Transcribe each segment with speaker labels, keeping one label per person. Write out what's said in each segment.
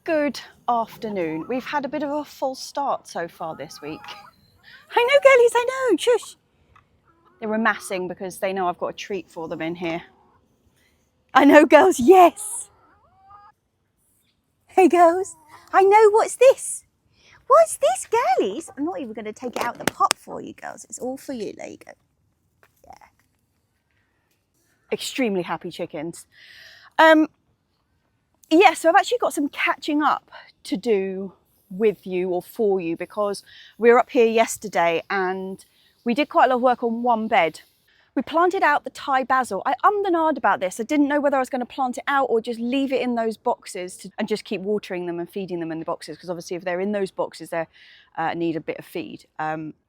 Speaker 1: Good afternoon. We've had a bit of a false start so far this week. I know, girlies, I know, shush. They're amassing because they know I've got a treat for them in here. I know, girls, yes. Hey, girls, I know, what's this? What's this, girlies? I'm not even going to take it out of the pot for you, girls. It's all for you. There you go. Yeah. Extremely happy chickens. Yeah, so I've actually got some catching up to do with you or for you because we were up here yesterday and we did quite a lot of work on one bed. We planted out the Thai basil. I ummed and ahed about this. I didn't know whether I was going to plant it out or just leave it in those boxes and just keep watering them and feeding them in the boxes, because obviously if they're in those boxes, they need a bit of feed.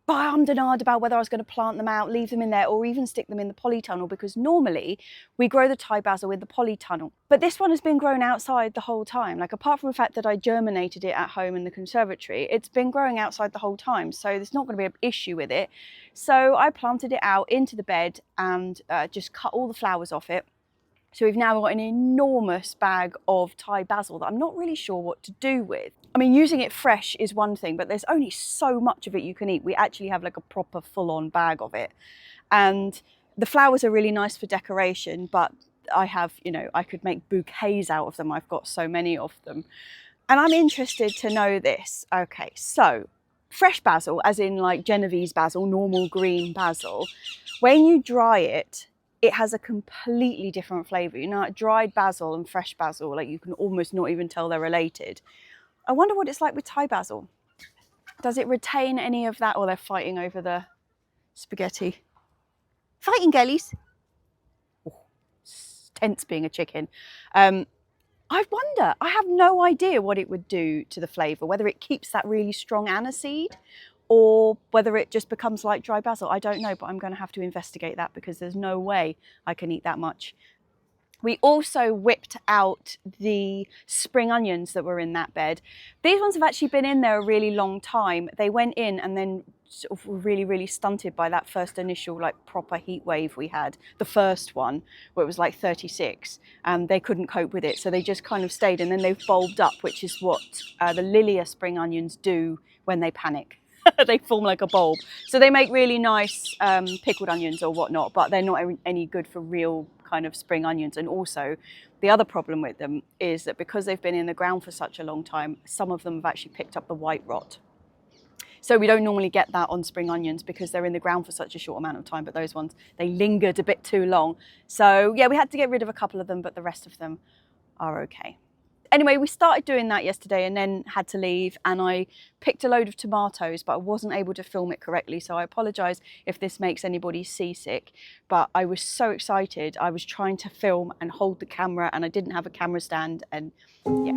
Speaker 1: But I ummed and ahed about whether I was going to plant them out, leave them in there, or even stick them in the polytunnel, because normally we grow the Thai basil in the polytunnel. But this one has been grown outside the whole time. Like, apart from the fact that I germinated it at home in the conservatory, it's been growing outside the whole time. So there's not going to be an issue with it. So I planted it out into the bed and just cut all the flowers off it. So we've now got an enormous bag of Thai basil that I'm not really sure what to do with. I mean, using it fresh is one thing, but there's only so much of it you can eat. We actually have like a proper full-on bag of it. And the flowers are really nice for decoration, but I have, you know, I could make bouquets out of them. I've got so many of them. And I'm interested to know this. Okay, so fresh basil, as in like Genovese basil, normal green basil, when you dry it, it has a completely different flavour. You know, dried basil and fresh basil, like you can almost not even tell they're related. I wonder what it's like with Thai basil. Does it retain any of that? Or they're fighting over the spaghetti. Fighting, girlies. Oh, tense being a chicken. I wonder, I have no idea what it would do to the flavour, whether it keeps that really strong aniseed or whether it just becomes like dry basil. I don't know, but I'm going to have to investigate that because there's no way I can eat that much. We also whipped out the spring onions that were in that bed. These ones have actually been in there a really long time. They went in and then sort of were really, really stunted by that first initial like proper heat wave we had. The first one, where it was like 36, and they couldn't cope with it. So they just kind of stayed, and then they've bulbed up, which is what the Lilia spring onions do when they panic. They form like a bulb. So they make really nice pickled onions or whatnot, but they're not any good for real kind of spring onions. And also the other problem with them is that because they've been in the ground for such a long time, some of them have actually picked up the white rot. So we don't normally get that on spring onions because they're in the ground for such a short amount of time, but those ones, they lingered a bit too long. So yeah, we had to get rid of a couple of them, but the rest of them are okay. Anyway, we started doing that yesterday and then had to leave, and I picked a load of tomatoes, but I wasn't able to film it correctly. So I apologise if this makes anybody seasick, but I was so excited. I was trying to film and hold the camera and I didn't have a camera stand, and yeah.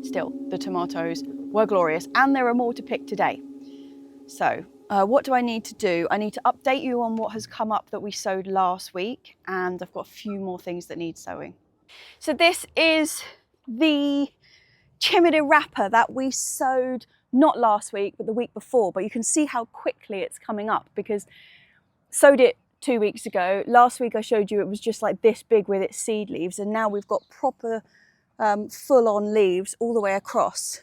Speaker 1: Still, the tomatoes were glorious, and there are more to pick today. So what do I need to do? I need to update you on what has come up that we sowed last week, and I've got a few more things that need sowing. So this is the chimney wrapper that we sowed not last week but the week before, but you can see how quickly it's coming up because sowed it 2 weeks ago. Last week I showed you it was just like this big with its seed leaves, and now we've got proper full-on leaves all the way across.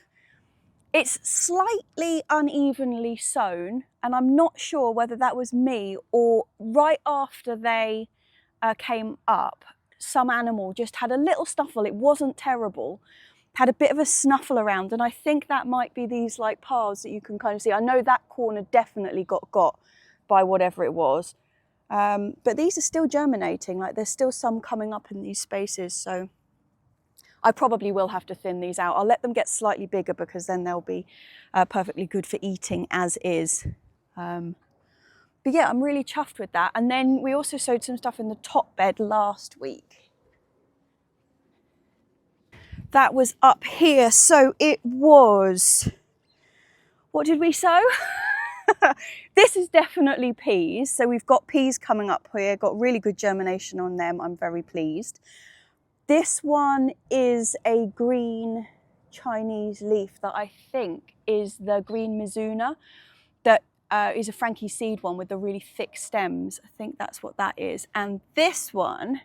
Speaker 1: It's slightly unevenly sown, and I'm not sure whether that was me or right after they came up, some animal just had a little snuffle. It wasn't terrible, had a bit of a snuffle around, and I think that might be these like paths that you can kind of see. I know that corner definitely got by whatever it was, but these are still germinating. Like there's still some coming up in these spaces, so I probably will have to thin these out. I'll let them get slightly bigger because then they'll be perfectly good for eating as is. But yeah, I'm really chuffed with that. And then we also sowed some stuff in the top bed last week. That was up here. So it was, what did we sow? This is definitely peas. So we've got peas coming up here, got really good germination on them. I'm very pleased. This one is a green Chinese leaf that I think is the green Mizuna that is a Frankie seed one with the really thick stems. I think that's what that is. And this one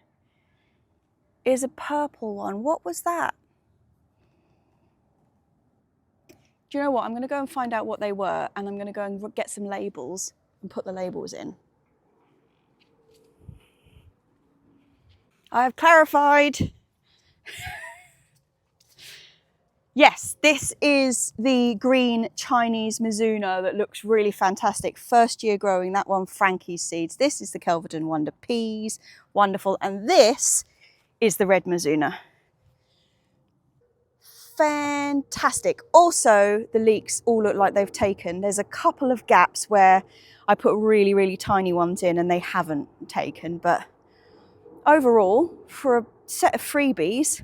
Speaker 1: is a purple one. What was that? Do you know what? I'm going to go and find out what they were, and I'm going to go and get some labels and put the labels in. I have clarified. Yes, this is the green Chinese Mizuna that looks really fantastic. First year growing, that one Frankie's seeds. This is the Kelvedon Wonder peas, wonderful. And this is the red Mizuna. Fantastic. Also, the leeks all look like they've taken. There's a couple of gaps where I put really, really tiny ones in and they haven't taken. But overall, for a set of freebies,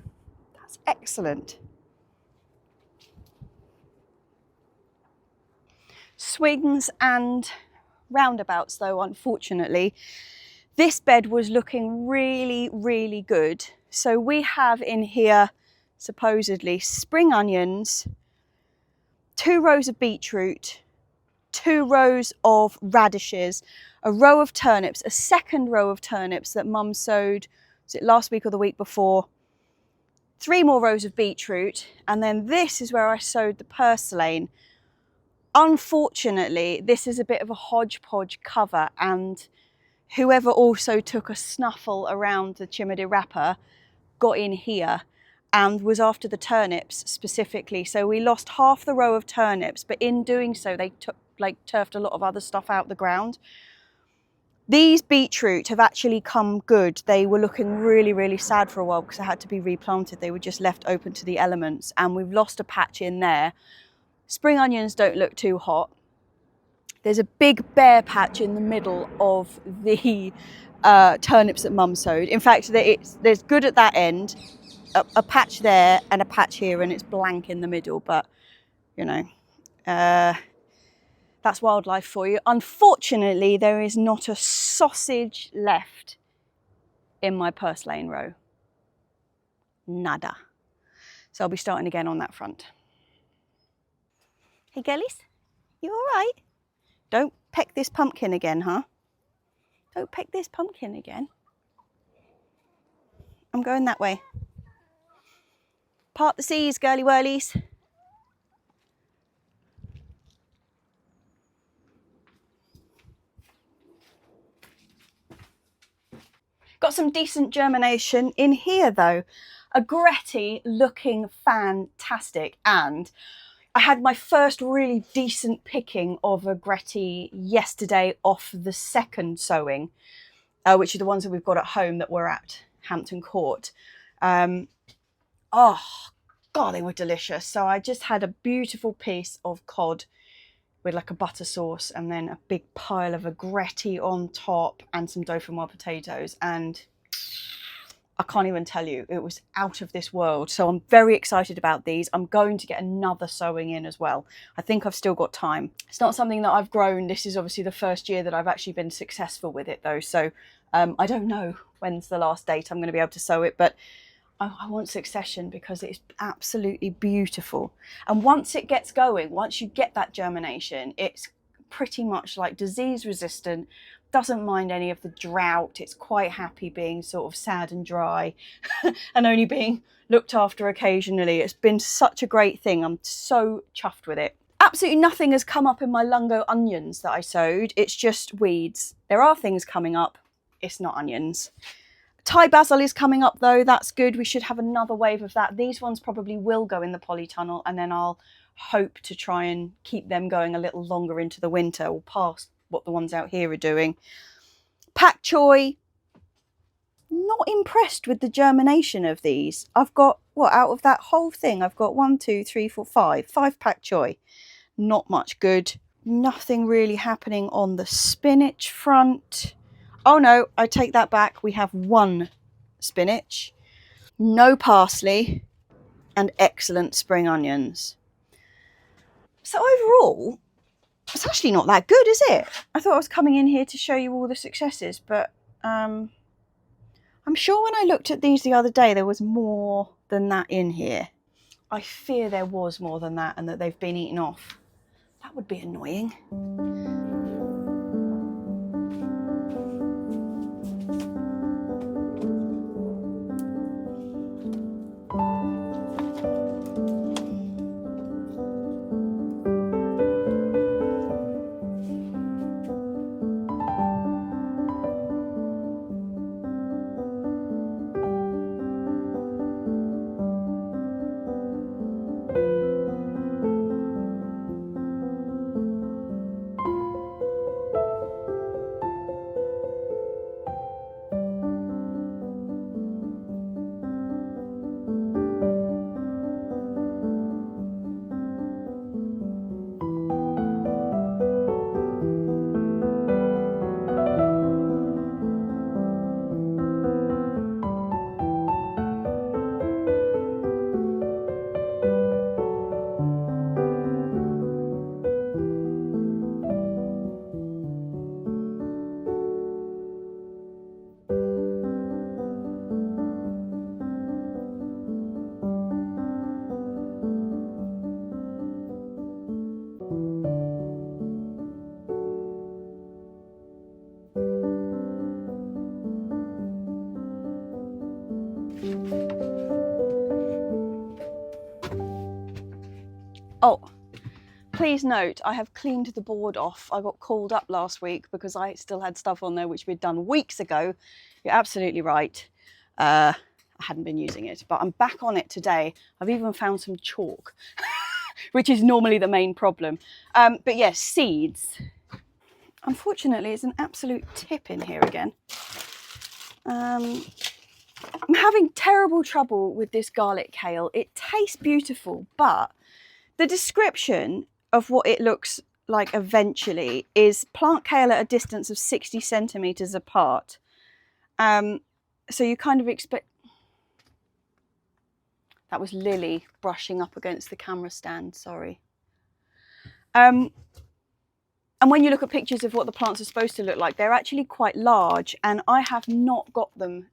Speaker 1: that's excellent. Swings and roundabouts though, unfortunately. This bed was looking really, really good. So we have in here, supposedly, spring onions, 2 rows of beetroot, 2 rows of radishes, a row of turnips, a second row of turnips that Mum sowed, was it last week or the week before, 3 more rows of beetroot, and then this is where I sowed the purslane. Unfortunately, this is a bit of a hodgepodge cover, and whoever also took a snuffle around the chimney wrapper got in here and was after the turnips specifically. So we lost half the row of turnips, but in doing so, they turfed a lot of other stuff out the ground. These beetroot have actually come good. They were looking really, really sad for a while because they had to be replanted. They were just left open to the elements, and we've lost a patch in there. Spring onions don't look too hot. There's a big bare patch in the middle of the turnips that Mum sowed. In fact, there's good at that end, a patch there and a patch here, and it's blank in the middle, but you know, that's wildlife for you. Unfortunately, there is not a sausage left in my purslane row. Nada. So I'll be starting again on that front. Hey girlies, you all right? Don't peck this pumpkin again, huh? Don't peck this pumpkin again. I'm going that way. Part the seas, girly whirlies. Got some decent germination in here though. Agretti looking fantastic, and I had my first really decent picking of Agretti yesterday off the second sowing, which are the ones that we've got at home that were at Hampton Court. Oh, God, they were delicious. So I just had a beautiful piece of cod with like a butter sauce and then a big pile of Agretti on top and some Dauphinoise potatoes. And I can't even tell you, it was out of this world. So I'm very excited about these. I'm going to get another sowing in as well. I think I've still got time. It's not something that I've grown. This is obviously the first year that I've actually been successful with it though. So I don't know when's the last date I'm going to be able to sow it, but I want succession because it's absolutely beautiful. And once it gets going, once you get that germination, it's pretty much like disease resistant, doesn't mind any of the drought. It's quite happy being sort of sad and dry and only being looked after occasionally. It's been such a great thing. I'm so chuffed with it. Absolutely nothing has come up in my lungo onions that I sowed. It's just weeds. There are things coming up. It's not onions. Thai basil is coming up though. That's good. We should have another wave of that. These ones probably will go in the polytunnel, and then I'll hope to try and keep them going a little longer into the winter, or past what the ones out here are doing. Pak choi, not impressed with the germination of these. I've got, what, out of that whole thing, I've got 1, 2, 3, 4, 5 pak choi. Not much good. Nothing really happening on the spinach front. Oh no, I take that back. We have 1 spinach, no parsley, and excellent spring onions. So overall, it's actually not that good, is it? I thought I was coming in here to show you all the successes, but I'm sure when I looked at these the other day, there was more than that in here. I fear there was more than that and that they've been eaten off. That would be annoying. Oh, please note, I have cleaned the board off. I got called up last week because I still had stuff on there which we'd done weeks ago. You're absolutely right. I hadn't been using it, but I'm back on it today. I've even found some chalk, which is normally the main problem. But yes, seeds. Unfortunately, it's an absolute tip in here again. I'm having terrible trouble with this garlic kale. It tastes beautiful, but the description of what it looks like eventually is plant kale at a distance of 60 centimetres apart. So you kind of expect... That was Lily brushing up against the camera stand, sorry. And when you look at pictures of what the plants are supposed to look like, they're actually quite large, and I have not got them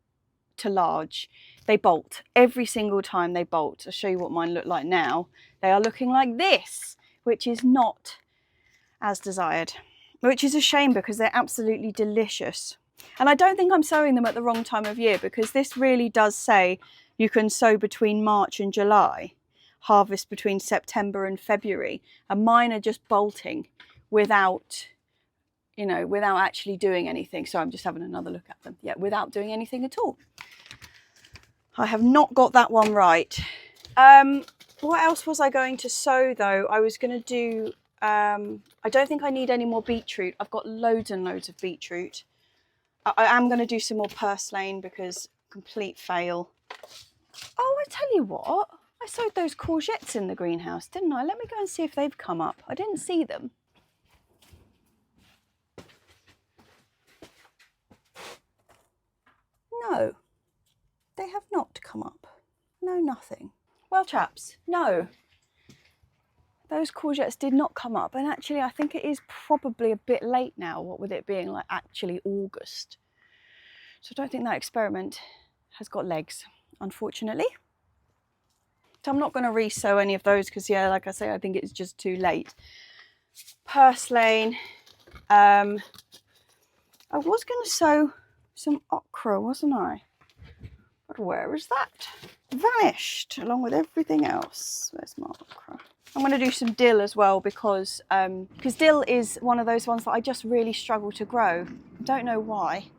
Speaker 1: to large. They bolt. Every single time they bolt. I'll show you what mine look like now. They are looking like this, which is not as desired, which is a shame because they're absolutely delicious. And I don't think I'm sowing them at the wrong time of year, because this really does say you can sow between March and July, harvest between September and February, and mine are just bolting without, you know, without actually doing anything. So I'm just having another look at them. Yeah, without doing anything at all. I have not got that one right. What else was I going to sow though? I was going to do, I don't think I need any more beetroot. I've got loads and loads of beetroot. I am going to do some more purslane because complete fail. Oh, I tell you what, I sowed those courgettes in the greenhouse, didn't I? Let me go and see if they've come up. I didn't see them. No, They have not come up. No, nothing. Well, chaps, no. Those courgettes did not come up. And actually, I think it is probably a bit late now, what with it being like actually August. So I don't think that experiment has got legs, unfortunately. So I'm not going to re-sow any of those because, yeah, like I say, I think it's just too late. Purslane. I was going to sow some okra, wasn't I? But where is that? Vanished along with everything else. Where's my okra? I'm going to do some dill as well because dill is one of those ones that I just really struggle to grow. I don't know why.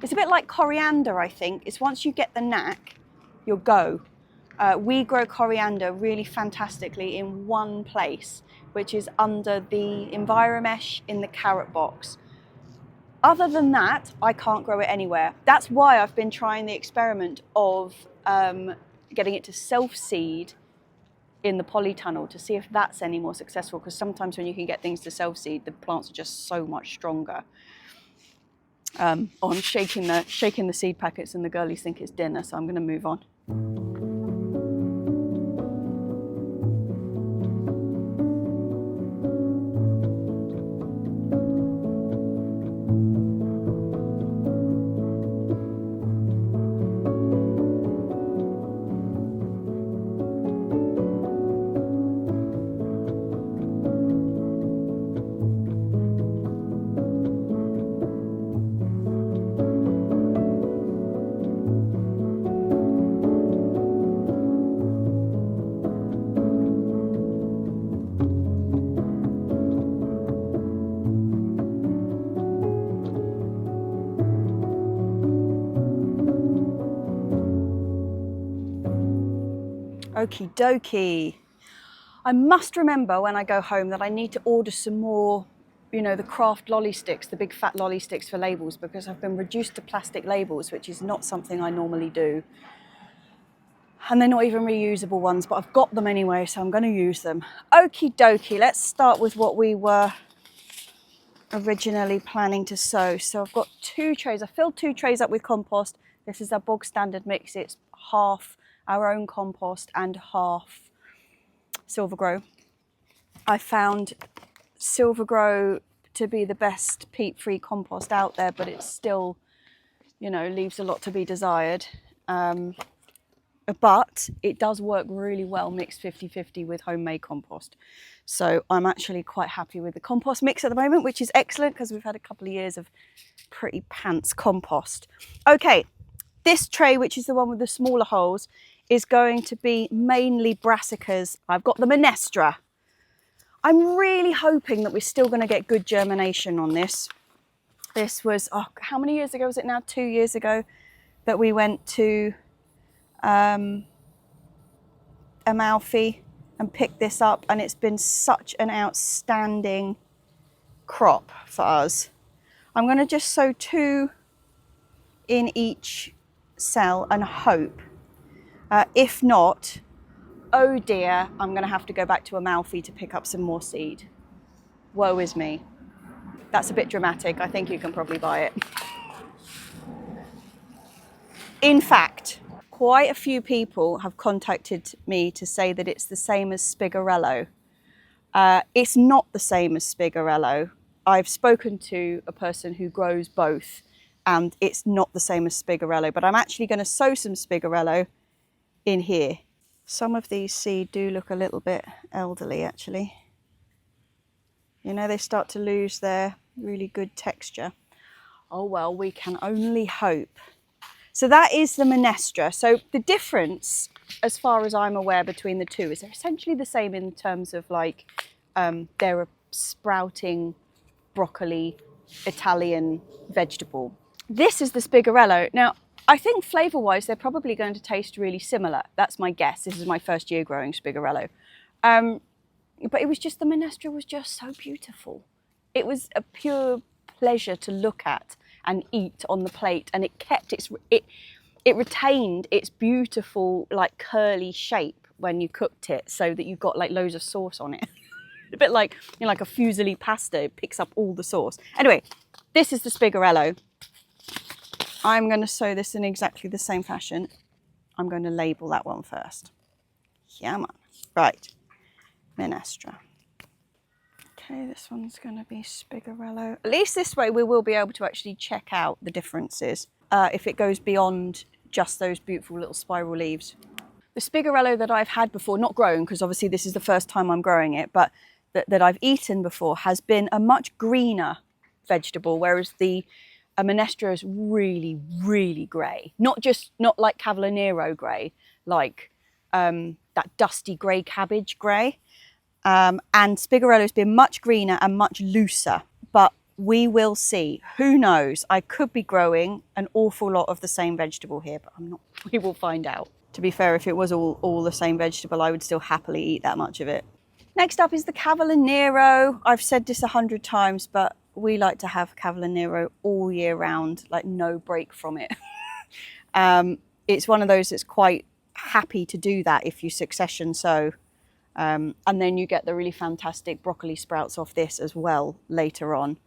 Speaker 1: It's a bit like coriander, I think. It's once you get the knack, you'll go. We grow coriander really fantastically in one place, which is under the Enviromesh in the carrot box. Other than that, I can't grow it anywhere. That's why I've been trying the experiment of getting it to self-seed in the polytunnel to see if that's any more successful, because sometimes when you can get things to self-seed, the plants are just so much stronger. On shaking the seed packets and the girlies think it's dinner, so I'm going to move on. Okie dokie. I must remember when I go home that I need to order some more, you know, the craft lolly sticks, the big fat lolly sticks for labels, because I've been reduced to plastic labels, which is not something I normally do. And they're not even reusable ones, but I've got them anyway, so I'm going to use them. Okie dokie, let's start with what we were originally planning to sow. So I've got 2 trays. I filled 2 trays up with compost. This is our bog standard mix. It's half our own compost and half Silvergrow. I found Silvergrow to be the best peat-free compost out there, but it still, you know, leaves a lot to be desired. But it does work really well mixed 50-50 with homemade compost. So I'm actually quite happy with the compost mix at the moment, which is excellent because we've had a couple of years of pretty pants compost. Okay, this tray, which is the one with the smaller holes, is going to be mainly brassicas. I've got the Minestra. I'm really hoping that we're still going to get good germination on this. This was, oh, how many years ago was it now? 2 years ago that we went to Amalfi and picked this up, and it's been such an outstanding crop for us. I'm going to just sow 2 in each cell and hope. If not, oh dear, I'm going to have to go back to Amalfi to pick up some more seed. Woe is me. That's a bit dramatic. I think you can probably buy it. In fact, quite a few people have contacted me to say that it's the same as Spigarello. It's not the same as Spigarello. I've spoken to a person who grows both, and it's not the same as Spigarello, but I'm actually going to sow some Spigarello in here. Some of these seed do look a little bit elderly, actually. You know, they start to lose their really good texture. Oh well, we can only hope. So that is the Minestra. So the difference, as far as I'm aware, between the two is they're essentially the same in terms of like they're a sprouting broccoli Italian vegetable. This is the Spigarello. Now, I think flavour-wise, they're probably going to taste really similar. That's my guess. This is my first year growing Spigarello. But it was just, the Minestra was just so beautiful. It was a pure pleasure to look at and eat on the plate, and it kept it retained its beautiful like curly shape when you cooked it, so that you got like loads of sauce on it. A bit like, you know, like a fusilli pasta, it picks up all the sauce. Anyway, this is the Spigarello. I'm going to sow this in exactly the same fashion. I'm going to label that one first. Yeah, man. Right, Minestra. Okay, this one's going to be Spigarello. At least this way we will be able to actually check out the differences if it goes beyond just those beautiful little spiral leaves. The Spigarello that I've had before, not grown, because obviously this is the first time I'm growing it, but that I've eaten before has been a much greener vegetable, whereas the Minestra is really, really grey. Not like Cavolo Nero grey, like that dusty grey cabbage grey. And Spigarello has been much greener and much looser, but we will see. Who knows? I could be growing an awful lot of the same vegetable here, but I'm not. We will find out. To be fair, if it was all the same vegetable, I would still happily eat that much of it. Next up is the Cavolo Nero. I've said this 100 times, but we like to have Cavolo Nero all year round, like no break from it. It's one of those that's quite happy to do that if you succession sow. And then you get the really fantastic broccoli sprouts off this as well later on.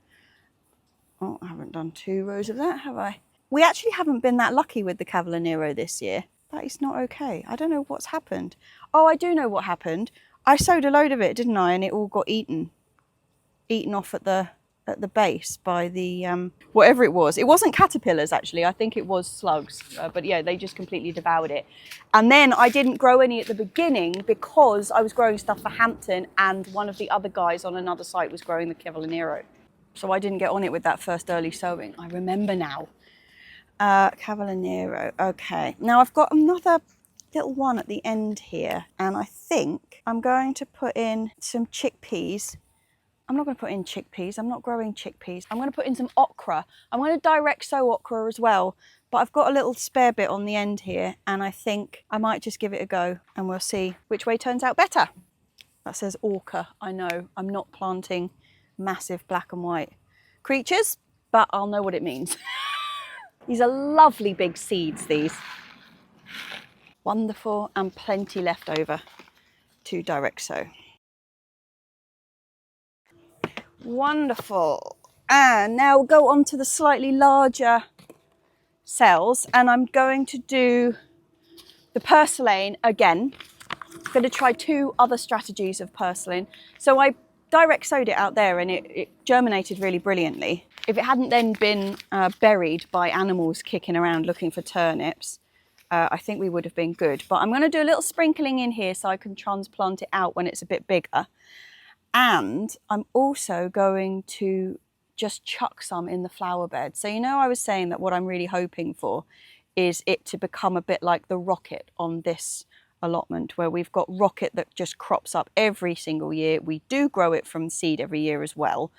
Speaker 1: Oh, I haven't done 2 rows of that, have I? We actually haven't been that lucky with the Cavolo Nero this year. That is not okay. I don't know what's happened. Oh, I do know what happened. I sowed a load of it, didn't I? And it all got eaten off at the base by the whatever it was. It wasn't caterpillars actually. I think it was slugs. But yeah, they just completely devoured it. And then I didn't grow any at the beginning because I was growing stuff for Hampton, and one of the other guys on another site was growing the Cavolo Nero. So I didn't get on it with that first early sowing. I remember now. Cavolo Nero. Okay. Now I've got another little one at the end here, and I think I'm going to put in some chickpeas. I'm not going to put in chickpeas. I'm not growing chickpeas. I'm going to put in some okra. I'm going to direct sow okra as well, but I've got a little spare bit on the end here, and I think I might just give it a go and we'll see which way turns out better. That says Okra. I know I'm not planting massive black and white creatures, but I'll know what it means. These are lovely big seeds, these. Wonderful, and plenty left over to direct sow. Wonderful. And now we'll go on to the slightly larger cells, and I'm going to do the purslane again. I'm going to try 2 other strategies of purslane. So I direct sowed it out there, and it germinated really brilliantly. If it hadn't then been buried by animals kicking around looking for turnips, I think we would have been good. But I'm going to do a little sprinkling in here so I can transplant it out when it's a bit bigger. And I'm also going to just chuck some in the flower bed. So, you know, I was saying that what I'm really hoping for is it to become a bit like the rocket on this allotment, where we've got rocket that just crops up every single year. We do grow it from seed every year as well.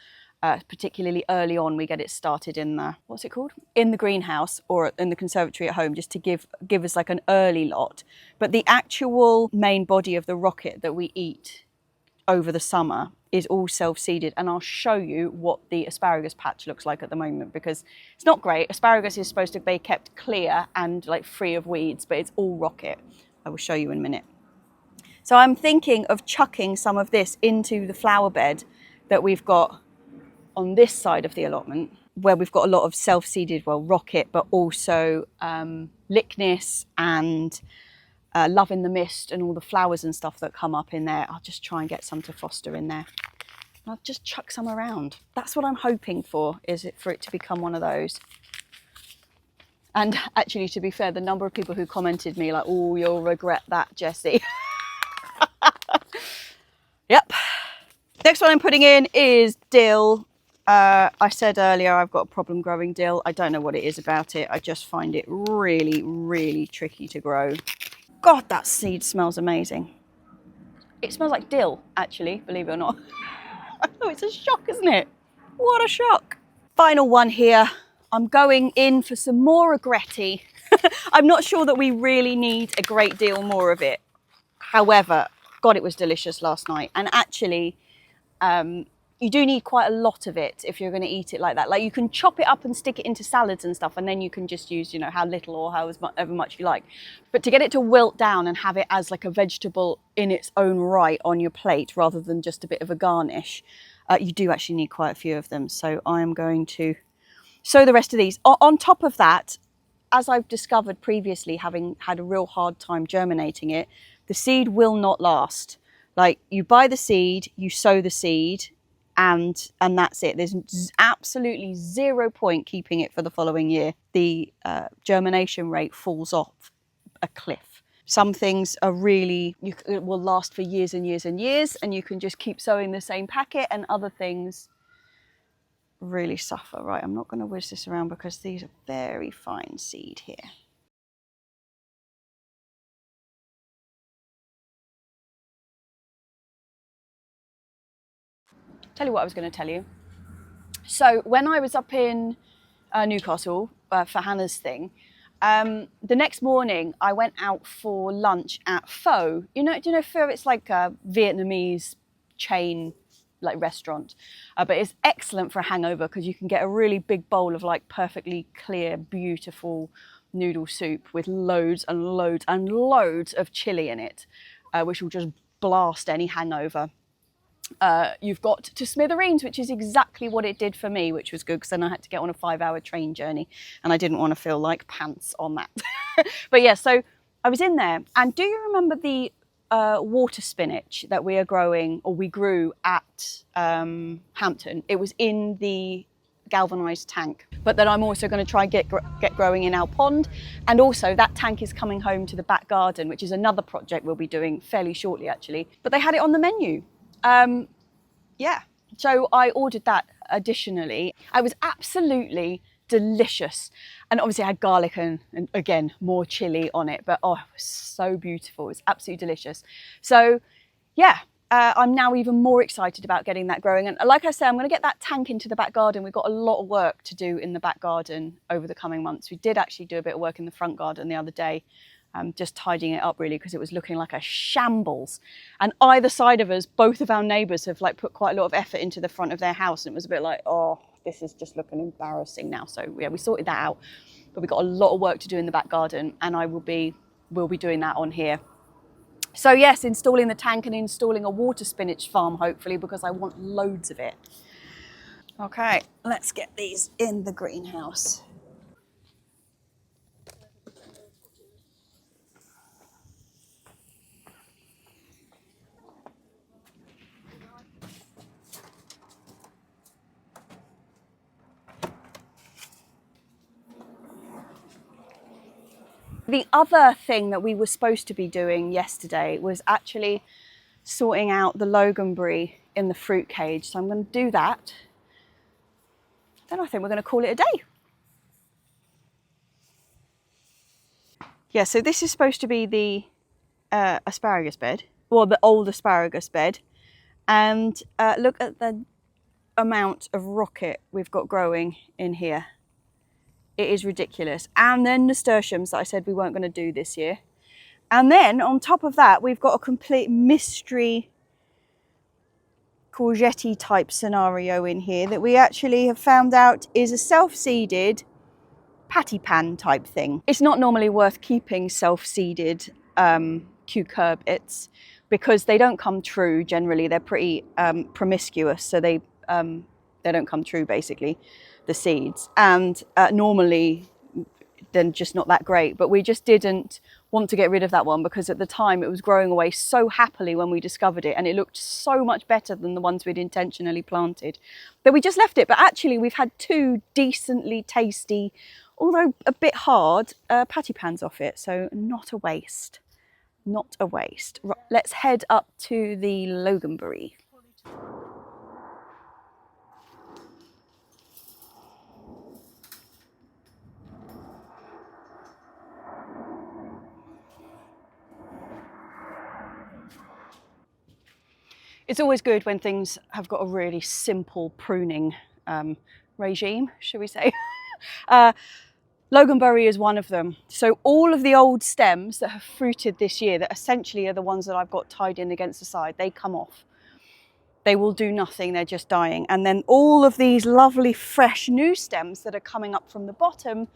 Speaker 1: Particularly early on, we get it started in the, what's it called? In the greenhouse or in the conservatory at home, just to give us like an early lot. But the actual main body of the rocket that we eat over the summer is all self-seeded, and I'll show you what the asparagus patch looks like at the moment, because it's not great. Asparagus is supposed to be kept clear and like free of weeds, but it's all rocket. I will show you in a minute. So I'm thinking of chucking some of this into the flower bed that we've got on this side of the allotment, where we've got a lot of self-seeded, well, rocket, but also lickness and love in the mist and all the flowers and stuff that come up in there. I'll just try and get some to foster in there. I'll just chuck some around. That's what I'm hoping for, is for it to become one of those. And actually, to be fair, the number of people who commented me like, oh, you'll regret that, Jessie. Yep. Next one I'm putting in is dill. I said earlier I've got a problem growing dill. I don't know what it is about it. I just find it really, really tricky to grow. God, that seed smells amazing. It smells like dill, actually, believe it or not. Oh, it's a shock, isn't it? What a shock. Final one here. I'm going in for some more Agretti. I'm not sure that we really need a great deal more of it. However, God, it was delicious last night. And actually, you do need quite a lot of it if you're going to eat it like that. Like, you can chop it up and stick it into salads and stuff, and then you can just use, you know, how little or however much you like. But to get it to wilt down and have it as like a vegetable in its own right on your plate rather than just a bit of a garnish, you do actually need quite a few of them. So I am going to sow the rest of these. On top of that, as I've discovered previously, having had a real hard time germinating it, the seed will not last. Like, you buy the seed, you sow the seed, and that's it. There's absolutely 0 point keeping it for the following year. The germination rate falls off a cliff. Some things are really, it will last for years and years and years, and you can just keep sowing the same packet, and other things really suffer. Right, I'm not going to whiz this around because these are very fine seed here. Tell you what I was going to tell you. So when I was up in Newcastle for Hannah's thing, the next morning I went out for lunch at Pho. Do you know Pho? It's like a Vietnamese chain like restaurant, but it's excellent for a hangover because you can get a really big bowl of like perfectly clear, beautiful noodle soup with loads and loads and loads of chili in it, which will just blast any hangover. You've got to smithereens, which is exactly what it did for me, which was good because then I had to get on a 5-hour train journey and I didn't want to feel like pants on that. But yeah, so I was in there, and do you remember the water spinach that we grew at Hampton? It was in the galvanized tank, but then I'm also going to try and get growing in our pond, and also that tank is coming home to the back garden, which is another project we'll be doing fairly shortly actually, but they had it on the menu. Yeah, so I ordered that additionally. It was absolutely delicious, and obviously I had garlic and again more chili on it, but oh, it was so beautiful. It was absolutely delicious. So yeah, I'm now even more excited about getting that growing, and like I say, I'm going to get that tank into the back garden. We've got a lot of work to do in the back garden over the coming months. We did actually do a bit of work in the front garden the other day, just tidying it up really because it was looking like a shambles, and either side of us, both of our neighbours have like put quite a lot of effort into the front of their house, and it was a bit like, oh, this is just looking embarrassing now. So yeah, we sorted that out, but we've got a lot of work to do in the back garden, and we'll be doing that on here. So yes, installing the tank and installing a water spinach farm hopefully, because I want loads of it. Okay, let's get these in the greenhouse. The other thing that we were supposed to be doing yesterday was actually sorting out the Loganberry in the fruit cage. So I'm going to do that. Then I think we're going to call it a day. Yeah, so this is supposed to be the asparagus bed, or the old asparagus bed. And look at the amount of rocket we've got growing in here. It is ridiculous. And then nasturtiums that I said we weren't going to do this year. And then on top of that, we've got a complete mystery courgette type scenario in here that we actually have found out is a self-seeded patty pan type thing. It's not normally worth keeping self-seeded cucurbits because they don't come true generally. They're pretty promiscuous, so they don't come true basically, the seeds, and normally they're just not that great. But we just didn't want to get rid of that one because at the time it was growing away so happily when we discovered it, and it looked so much better than the ones we'd intentionally planted, that we just left it. But actually we've had 2 decently tasty, although a bit hard, patty pans off it, so not a waste. Not a waste. Right, let's head up to the Loganberry. It's always good when things have got a really simple pruning regime, should we say. Loganberry is one of them. So all of the old stems that have fruited this year, that essentially are the ones that I've got tied in against the side, they come off. They will do nothing, they're just dying. And then all of these lovely fresh new stems that are coming up from the bottom,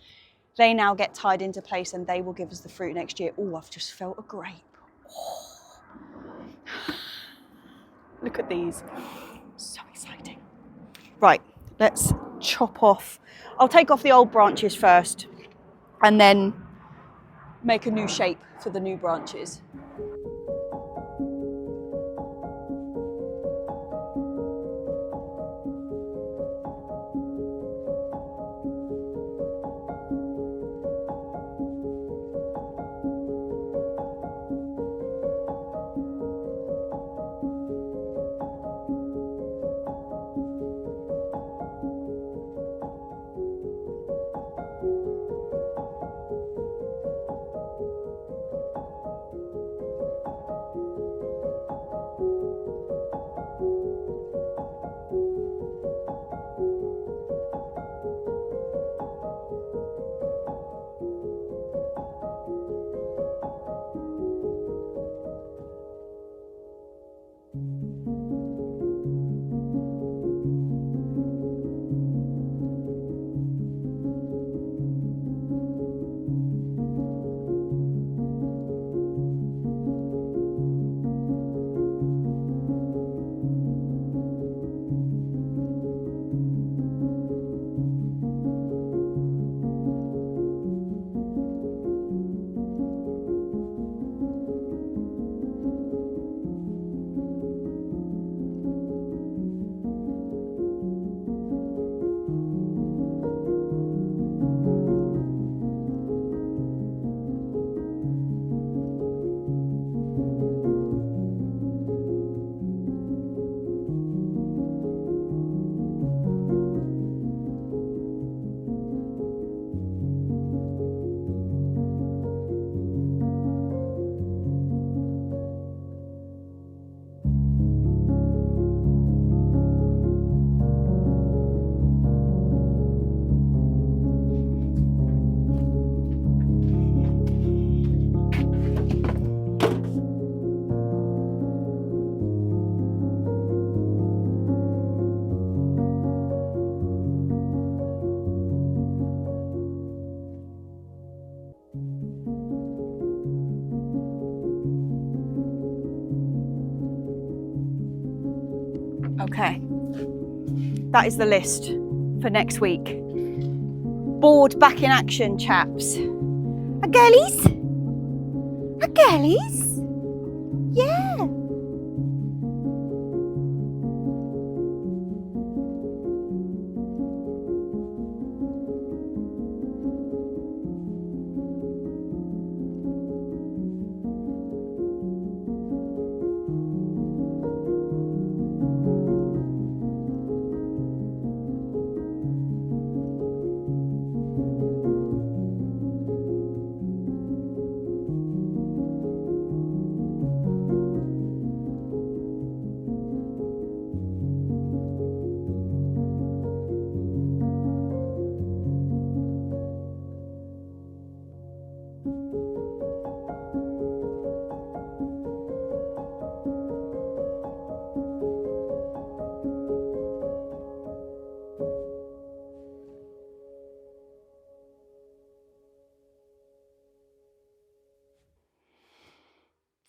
Speaker 1: they now get tied into place and they will give us the fruit next year. Oh, I've just felt a grape. Oh. Look at these, so exciting. Right, let's chop off. I'll take off the old branches first and then make a new shape for the new branches. Okay, that is the list for next week. Board back in action, chaps. A girlies? A girlies? Yeah.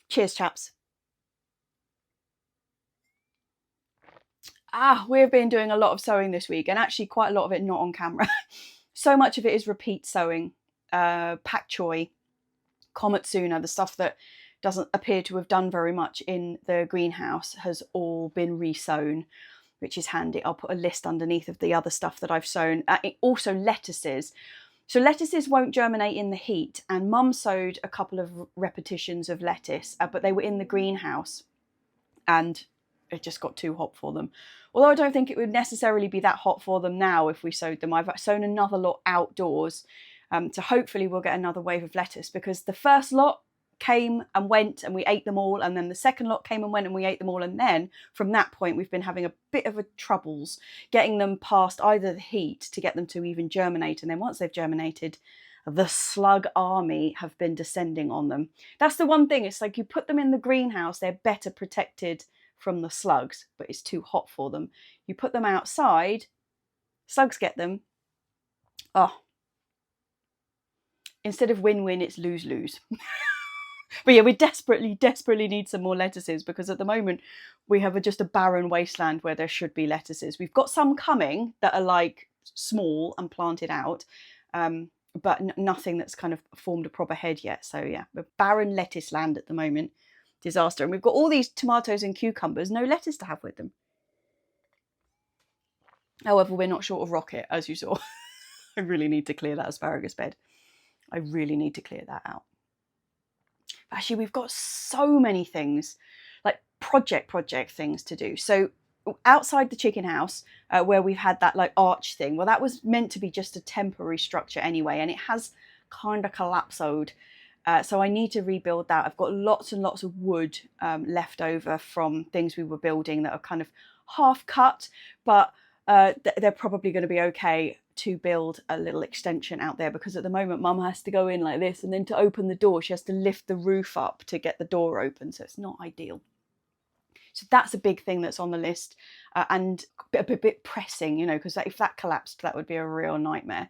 Speaker 1: Cheers, chaps. We've been doing a lot of sowing this week, and actually quite a lot of it not on camera. So much of it is repeat sowing. Pak choi, Komatsuna, the stuff that doesn't appear to have done very much in the greenhouse has all been re-sown, which is handy. I'll put a list underneath of the other stuff that I've sown. Also lettuces. So lettuces won't germinate in the heat, and Mum sowed a couple of repetitions of lettuce, but they were in the greenhouse and it just got too hot for them. Although I don't think it would necessarily be that hot for them now if we sowed them. I've sown another lot outdoors, so hopefully we'll get another wave of lettuce, because the first lot came and went and we ate them all, and then the second lot came and went and we ate them all, and then from that point we've been having a bit of a troubles getting them past either the heat to get them to even germinate, and then once they've germinated, the slug army have been descending on them. That's the one thing, it's like you put them in the greenhouse, they're better protected from the slugs, but it's too hot for them. You put them outside, slugs get them. Instead of win-win, it's lose-lose. But yeah, we desperately need some more lettuces, because at the moment we have just a barren wasteland where there should be lettuces. We've got some coming that are like small and planted out. but nothing that's kind of formed a proper head yet. So yeah, we're barren lettuce land at the moment. Disaster. And we've got all these tomatoes and cucumbers, no lettuce to have with them. However, we're not short of rocket, as you saw. I really need to clear that asparagus bed. I really need to clear that out. But actually, we've got so many things, like project things to do. So outside the chicken house, where we've had that like arch thing, well, that was meant to be just a temporary structure anyway, and it has kind of collapsed. So I need to rebuild that. I've got lots and lots of wood left over from things we were building that are kind of half cut, but they're probably going to be okay to build a little extension out there, because at the moment Mum has to go in like this, and then to open the door she has to lift the roof up to get the door open, so it's not ideal. So that's a big thing that's on the list, and a bit pressing, you know, because if that collapsed, that would be a real nightmare.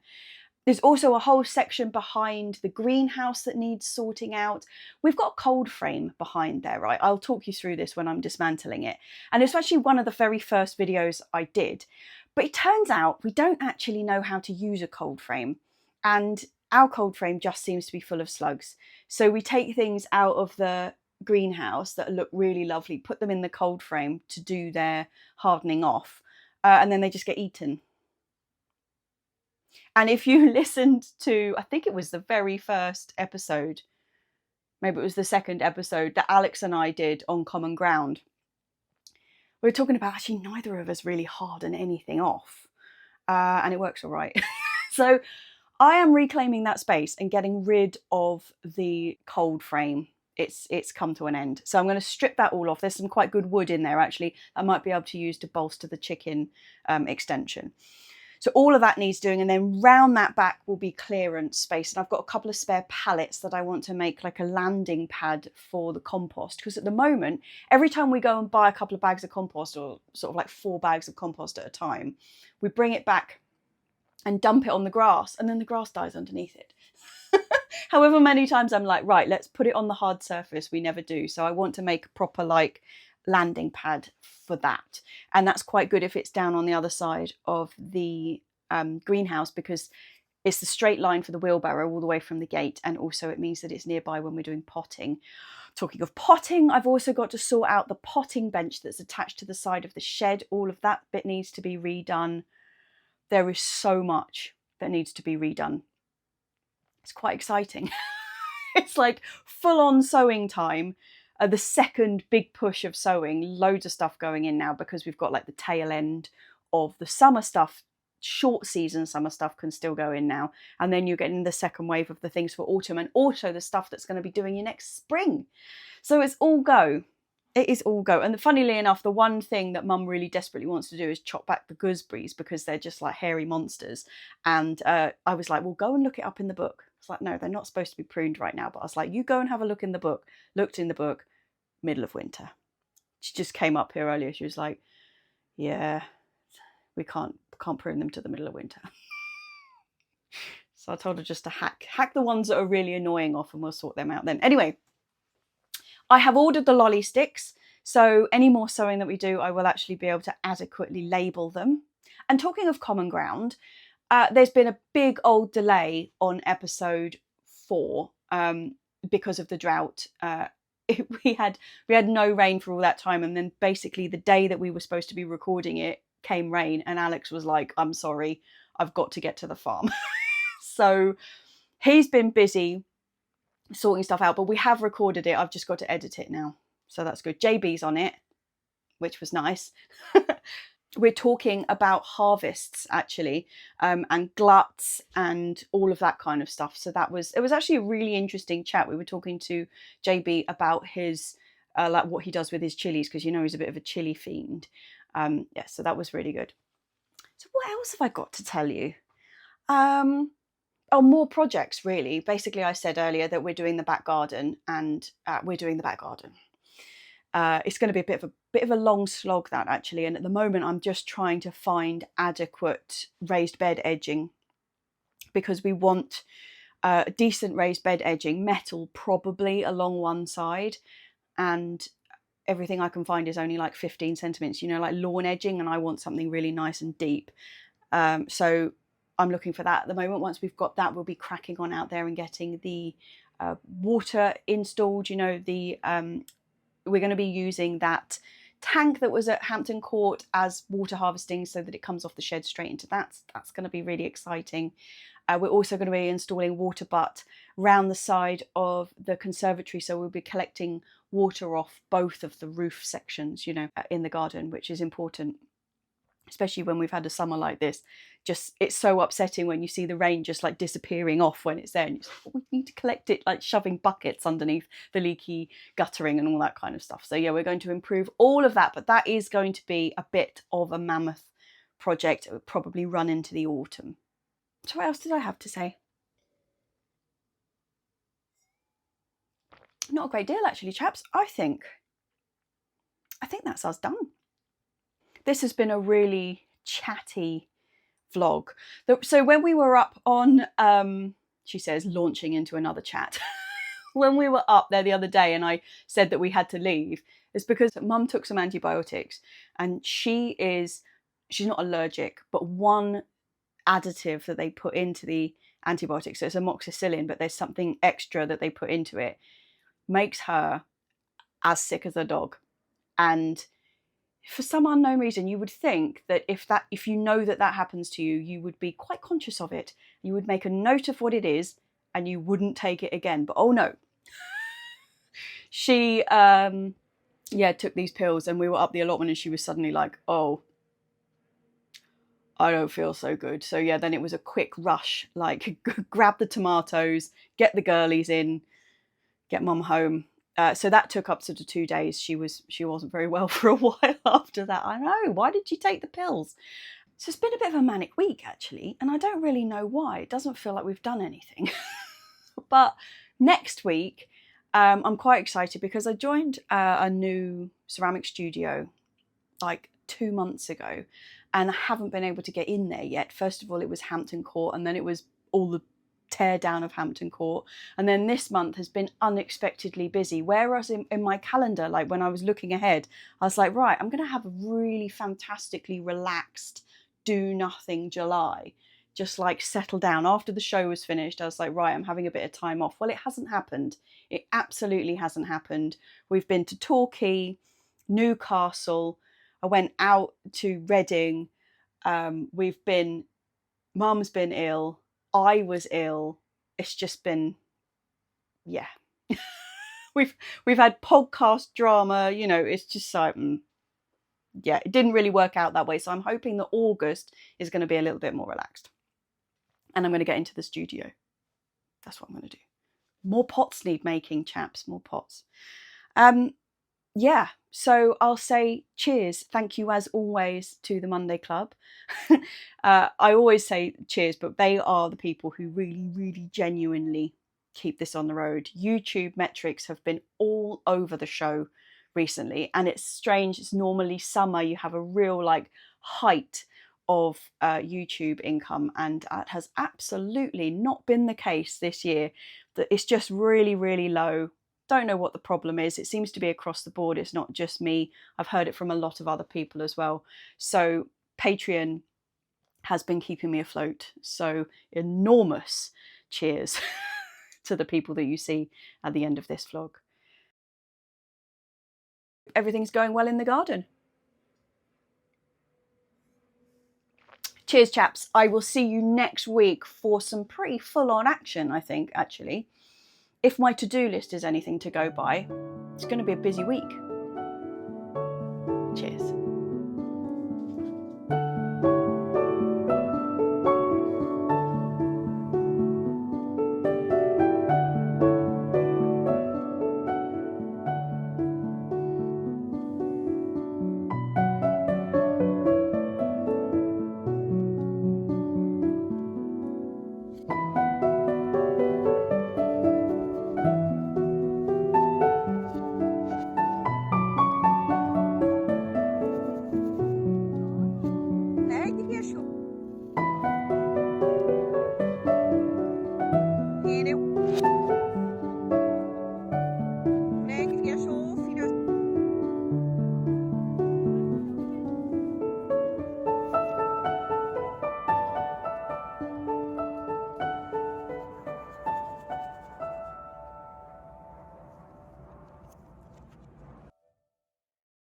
Speaker 1: There's also a whole section behind the greenhouse that needs sorting out. We've got a cold frame behind there, right? I'll talk you through this when I'm dismantling it. And it's actually one of the very first videos I did. But it turns out we don't actually know how to use a cold frame. And our cold frame just seems to be full of slugs. So we take things out of the greenhouse that look really lovely, put them in the cold frame to do their hardening off, and then they just get eaten. And if you listened to, I think it was the very first episode, maybe it was the second episode that Alex and I did on Common Ground, we were talking about actually neither of us really harden anything off, and it works all right. So I am reclaiming that space and getting rid of the cold frame. It's come to an end. So I'm going to strip that all off. There's some quite good wood in there actually I might be able to use to bolster the chicken extension. So all of that needs doing, and then round that back will be clearance space. And I've got a couple of spare pallets that I want to make like a landing pad for the compost. Because at the moment, every time we go and buy a couple of bags of compost, or sort of like 4 bags of compost at a time, we bring it back and dump it on the grass, and then the grass dies underneath it. However many times I'm like, right, let's put it on the hard surface, we never do. So I want to make a proper like landing pad for that, and that's quite good if it's down on the other side of the greenhouse, because it's the straight line for the wheelbarrow all the way from the gate, and also it means that it's nearby when we're doing potting. Talking of potting, I've also got to sort out the potting bench that's attached to the side of the shed. All of that bit needs to be redone. There is so much that needs to be redone. It's quite exciting. It's like full-on sowing time. The second big push of sowing, loads of stuff going in now, because we've got like the tail end of the summer stuff. Short season summer stuff can still go in now, and then you're getting the second wave of the things for autumn, and also the stuff that's going to be doing you next spring. So it's all go. It is all go. And funnily enough, the one thing that Mum really desperately wants to do is chop back the gooseberries, because they're just like hairy monsters. And I was like, well, go and look it up in the book. It's like, no, they're not supposed to be pruned right now. But I was like, you go and have a look in the book. Looked in the book, middle of winter. She just came up here earlier. She was like, yeah, we can't prune them to the middle of winter. So I told her just to hack the ones that are really annoying off, and we'll sort them out then. Anyway, I have ordered the lolly sticks, so any more sowing that we do, I will actually be able to adequately label them. And talking of Common Ground, there's been a big old delay on episode 4 because of the drought. We had no rain for all that time, and then basically the day that we were supposed to be recording it came rain, and Alex was like, I'm sorry, I've got to get to the farm. So he's been busy sorting stuff out, but we have recorded it. I've just got to edit it now, so that's good. JB's on it, which was nice. We're talking about harvests actually, and gluts and all of that kind of stuff. So it was actually a really interesting chat. We were talking to JB about his like what he does with his chilies, because you know he's a bit of a chili fiend. Yeah, so that was really good. So what else have I got to tell you? Oh, more projects really. Basically, I said earlier that we're doing the back garden, and we're doing the back garden. It's going to be a bit of a long slog, that actually, and at the moment I'm just trying to find adequate raised bed edging, because we want decent raised bed edging, metal probably along one side, and everything I can find is only like 15 centimetres, you know, like lawn edging, and I want something really nice and deep. So I'm looking for that at the moment. Once we've got that, we'll be cracking on out there and getting the water installed. You know, we're going to be using that tank that was at Hampton Court as water harvesting so that it comes off the shed straight into that. That's going to be really exciting. We're also going to be installing water butt round the side of the conservatory, so we'll be collecting water off both of the roof sections, you know, in the garden, which is important, especially when we've had a summer like this. Just, it's so upsetting when you see the rain just like disappearing off when it's there, and we need to collect it, like shoving buckets underneath the leaky guttering and all that kind of stuff. So yeah, we're going to improve all of that, but that is going to be a bit of a mammoth project. It will probably run into the autumn. So what else did I have to say? Not a great deal actually, chaps. I think that's us done. This has been a really chatty vlog. So when we were up on, she says, launching into another chat. When we were up there the other day and I said that we had to leave, it's because Mum took some antibiotics, and she's not allergic, but one additive that they put into the antibiotics, so it's amoxicillin, but there's something extra that they put into it, makes her as sick as a dog. And for some unknown reason, you would think that if you know that happens to you, you would be quite conscious of it. You would make a note of what it is and you wouldn't take it again. But oh no, she took these pills, and we were up the allotment and she was suddenly like, oh, I don't feel so good. So yeah, then it was a quick rush, like grab the tomatoes, get the girlies in, get Mum home. So that took up sort of 2 days. She wasn't very well for a while after that. I know, why did you take the pills? So it's been a bit of a manic week actually, and I don't really know why. It doesn't feel like we've done anything. But next week, I'm quite excited because I joined a new ceramic studio like 2 months ago, and I haven't been able to get in there yet. First of all, it was Hampton Court, and then it was all the tear down of Hampton Court, and then this month has been unexpectedly busy, whereas in my calendar, like when I was looking ahead, I was like, right, I'm going to have a really fantastically relaxed do nothing July, just like settle down. After the show was finished, I was like, right, I'm having a bit of time off. Well, it hasn't happened. It absolutely hasn't happened. We've been to Torquay, Newcastle, I went out to Reading, Mum's been ill, I was ill. It's just been, yeah. We've had podcast drama, you know, it's just like, yeah, it didn't really work out that way. So I'm hoping that August is going to be a little bit more relaxed. And I'm going to get into the studio. That's what I'm going to do. More pots need making, chaps, more pots. Yeah, so I'll say cheers. Thank you as always to the Monday Club. I always say cheers, but they are the people who really, really genuinely keep this on the road. YouTube metrics have been all over the show recently, and it's strange. It's normally summer. You have a real like height of YouTube income, and it has absolutely not been the case this year. That it's just really, really low. Don't know what the problem is. It seems to be across the board. It's not just me. I've heard it from a lot of other people as well. So Patreon has been keeping me afloat. So enormous cheers to the people that you see at the end of this vlog. Everything's going well in the garden. Cheers, chaps. I will see you next week for some pretty full-on action, I think, actually. If my to-do list is anything to go by, it's going to be a busy week. Cheers.